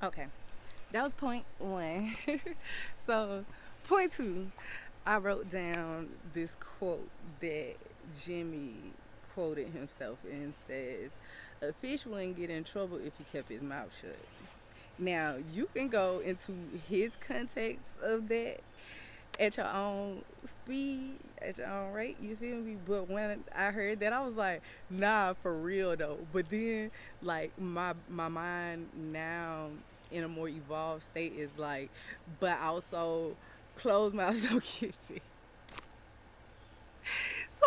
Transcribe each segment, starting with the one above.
Okay, that was point one. So, point two, I wrote down this quote that Jimmy quoted himself and says, "A fish wouldn't get in trouble if he kept his mouth shut." Now, you can go into his context of that at your own speed, at your own rate, you feel me? But when I heard that, I was like, nah, for real though. But then, like, my mind now in a more evolved state is like, but also close mouth so get fit. So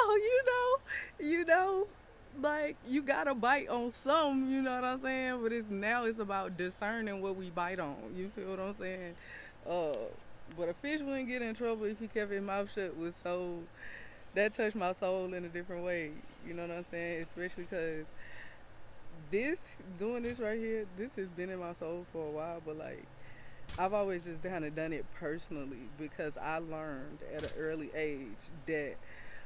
like you gotta bite on some, you know what I'm saying? But it's about discerning what we bite on. You feel what I'm saying? Uh, but a fish wouldn't get in trouble if he kept his mouth shut was so that touched my soul in a different way. You know what I'm saying? Especially because this doing this right here, this has been in my soul for a while. But like I've always just kind of done it personally because I learned at an early age that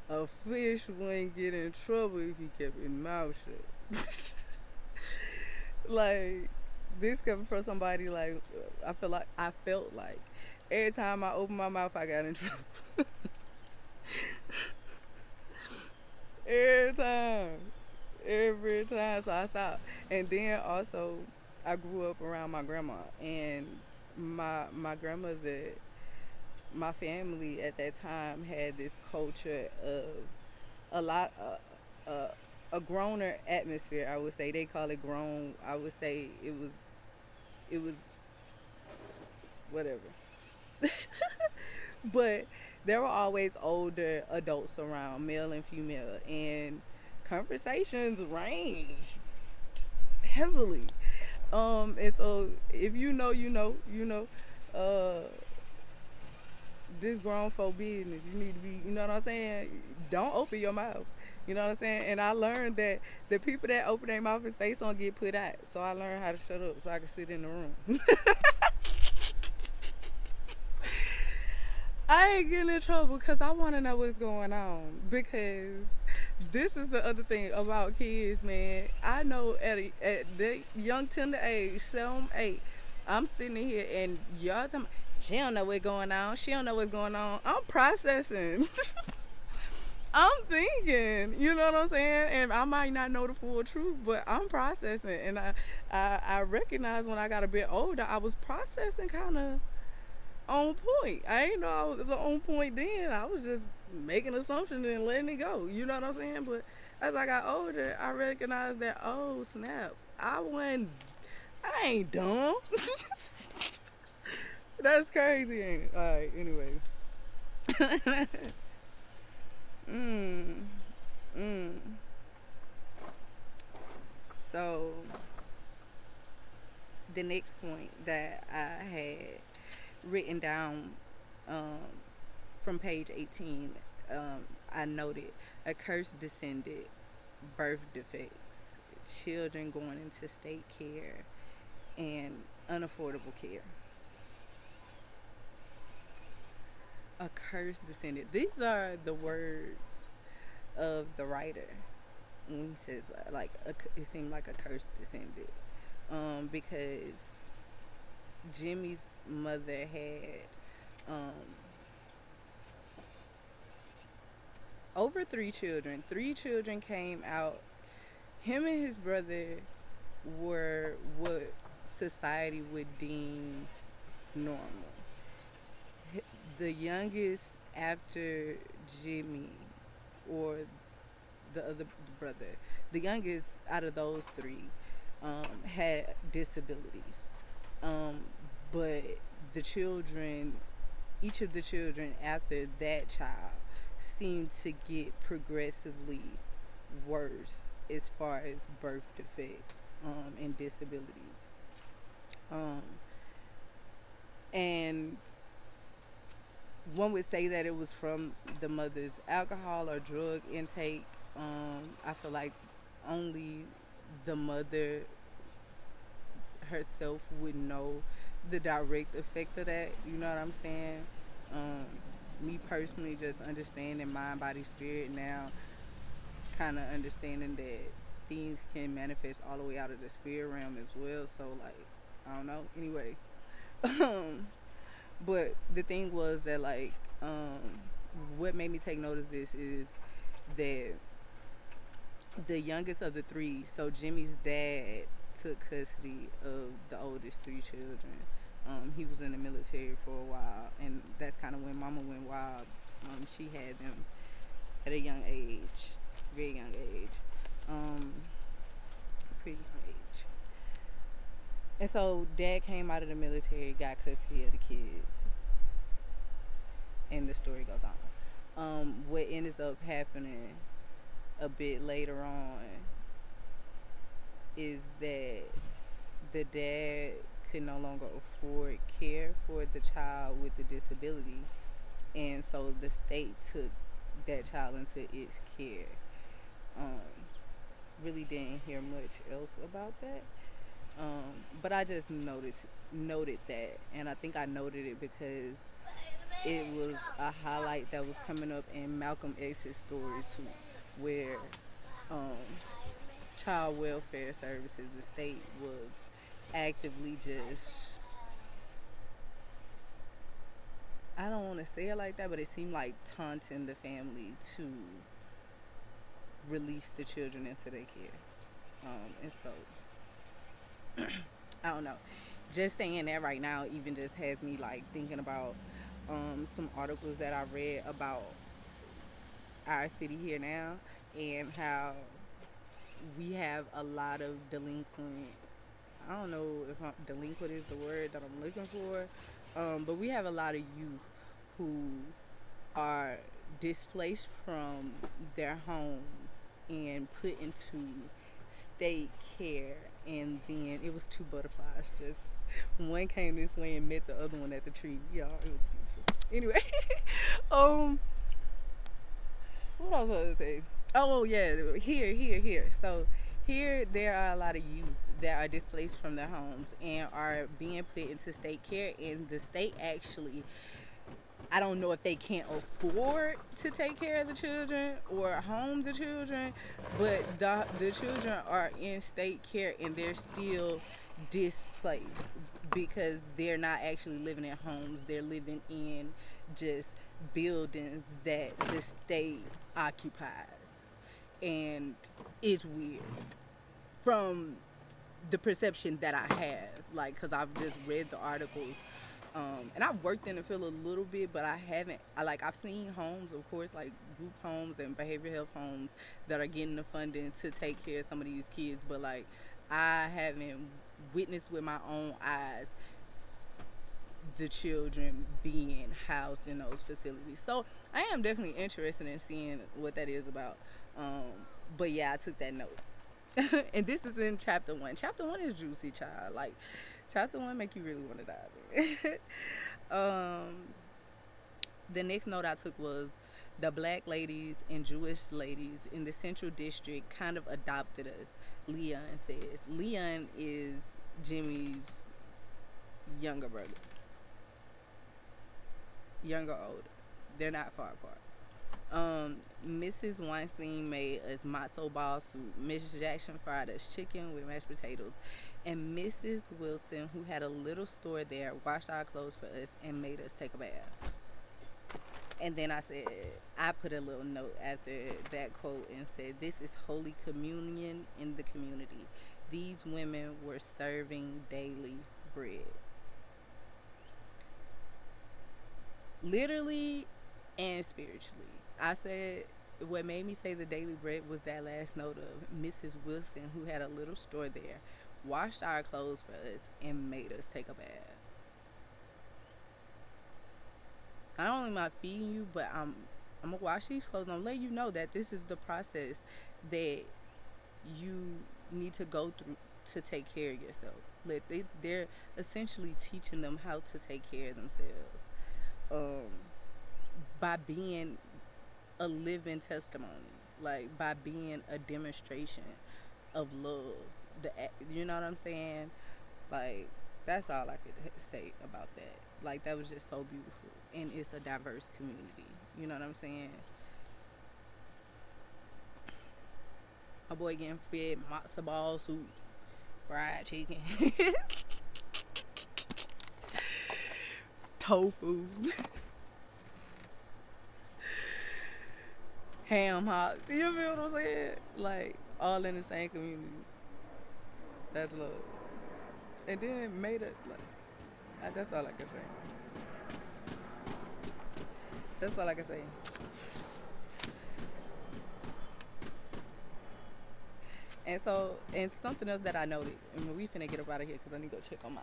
a fish wouldn't get in trouble if he kept his mouth shut. Like this coming from somebody like I felt like every time I opened my mouth I got in trouble. Every time. Every time. So I stopped. And then also I grew up around my grandma and my grandmother, my family at that time had this culture of a lot a growner atmosphere. I would say they call it grown. I would say it was whatever. But there were always older adults around, male and female, and conversations range heavily. And so if uh, this grown folk business, you need to be, you know what I'm saying? Don't open your mouth. You know what I'm saying? And I learned that the people that open their mouth and say something get put out. So I learned how to shut up so I can sit in the room. I ain't getting in trouble because I want to know what's going on. Because this is the other thing about kids, man. I know at the young tender age, 7, 8, I'm sitting here and y'all talking. She don't know what's going on. She don't know what's going on. I'm processing. I'm thinking. You know what I'm saying? And I might not know the full truth, but I'm processing. And I recognize when I got a bit older, I was processing kind of on point. I ain't know I was on point then. I was just making assumptions and letting it go. You know what I'm saying? But as I got older, I recognized that oh snap, I ain't dumb. That's crazy, ain't it? All right. Anyway, mm, mm. So the next point that I had written down um, from page 18, I noted a curse descended, birth defects, children going into state care, and unaffordable care. A curse descended. These are the words of the writer when he says it seemed like a curse descended, because Jimmy's mother had um, over 3 children. 3 children came out. Him and his brother were what society would deem normal. The youngest after Jimmy, or the other brother, the youngest out of those three, had disabilities. Um, but the children, each of the children after that child, seemed to get progressively worse as far as birth defects and disabilities. Um, and one would say that it was from the mother's alcohol or drug intake. I feel like only the mother herself would know the direct effect of that. You know what I'm saying? Um, Me personally, just understanding mind, body, spirit now, kind of understanding that things can manifest all the way out of the spirit realm as well. So like, I don't know. Anyway, but the thing was that like what made me take note of this is that the youngest of the three, so Jimmy's dad took custody of the oldest three children. He was in the military for a while, and that's kind of when Mama went wild. She had them at a young age, very young age, um, pretty young age. And so Dad came out of the military, got custody of the kids, and the story goes on. What ends up happening a bit later on is that the dad could no longer afford care for the child with the disability, and so the state took that child into its care. Um, really didn't hear much else about that, but I just noted that, and I think I noted it because it was a highlight that was coming up in Malcolm X's story too, where um, child welfare services, the state was actively just, I don't want to say it like that, but it seemed like taunting the family to release the children into their care. And so, I don't know. Just saying that right now even just has me like thinking about some articles that I read about our city here now and how we have a lot of delinquent. I don't know if delinquent is the word that I'm looking for, but we have a lot of youth who are displaced from their homes and put into state care. And then it was two butterflies. Just one came this way and met the other one at the tree. Y'all, it was beautiful. Anyway, um, what else was I gonna say? Oh yeah, here. So here there are a lot of youth that are displaced from their homes and are being put into state care, and the state actually, I don't know if they can't afford to take care of the children or home the children, but the children are in state care and they're still displaced because they're not actually living in homes. They're living in just buildings that the state occupies. And it's weird from the perception that I have, like, because I've just read the articles, and I've worked in the field a little bit, but I haven't. I've seen homes, of course, like group homes and behavioral health homes that are getting the funding to take care of some of these kids, but like I haven't witnessed with my own eyes the children being housed in those facilities. So I am definitely interested in seeing what that is about. But yeah, I took that note. And this is in chapter 1. Chapter 1 is juicy, child. Like, chapter 1 make you really want to dive in. The next note I took was the black ladies and Jewish ladies in the central district kind of adopted us. Leon says. Leon is Jimmy's younger brother. Younger or older. They're not far apart. Mrs. Weinstein made us matzo ball soup. Mrs. Jackson fried us chicken with mashed potatoes. And Mrs. Wilson, who had a little store there, washed our clothes for us and made us take a bath. And then I put a little note after that quote and said, this is Holy Communion in the community. These women were serving daily bread. Literally and spiritually. I said, what made me say the daily bread was that last note of Mrs. Wilson, who had a little store there, washed our clothes for us and made us take a bath. Not only am I feeding you, but I'm gonna wash these clothes. I'm letting you know that this is the process that you need to go through to take care of yourself. They're essentially teaching them how to take care of themselves, by being a living testimony, like by being a demonstration of love. You know what I'm saying? Like, that's all I could say about that. Like, that was just so beautiful, and it's a diverse community. You know what I'm saying? My boy getting fed matzo ball soup, fried chicken. tofu, ham hocks. You feel what I'm saying? Like all in the same community. That's love. And then made it like that's all I can say. That's all I can say. And so, and something else that I noticed, and we finna get up out of here because I need to go check on my